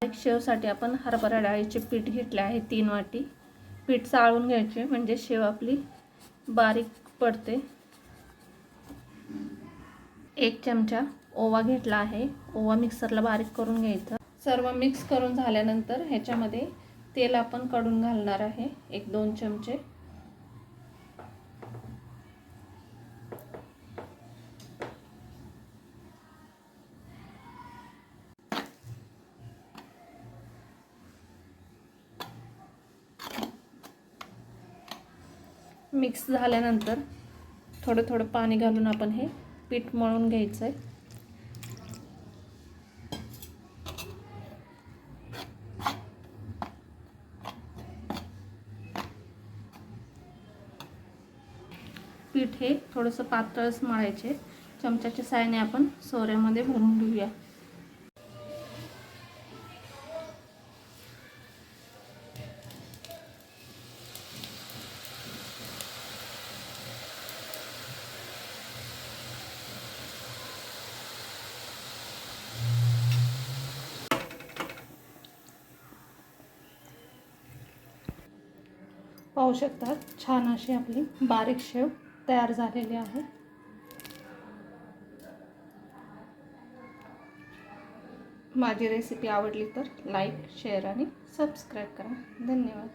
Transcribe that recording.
बारीक शेवसाठी आपण हरभरा डाळीचे पीठ घेतले आहे 3 वाटी. पीठ चाळून घ्यायचे म्हणजे शेव आपली बारीक पडते. 1 चमचा ओवा घेतला आहे. ओवा मिक्सरला बारीक करून घ्यायचा. सर्व मिक्स करून झाल्यानंतर ह्याच्यामध्ये तेल आपण काढून घालणार आहे 1-2 चमचे. मिक्स झाल्यानंतर थोडं थोडं पाणी घालून आपण हे पीठ मळून घ्यायचं आहे. पीठ हे थोडंसं पातळच मळायचे. चमच्याच्या साहाय्याने आपण सोऱ्यामध्ये भरून घेऊया. पाहू शकता छान अशी आपली बारीक शेव तयार झालेली आहे. माझी रेसिपी आवडली तर लाईक, शेअर आणि सबस्क्राईब करा. धन्यवाद.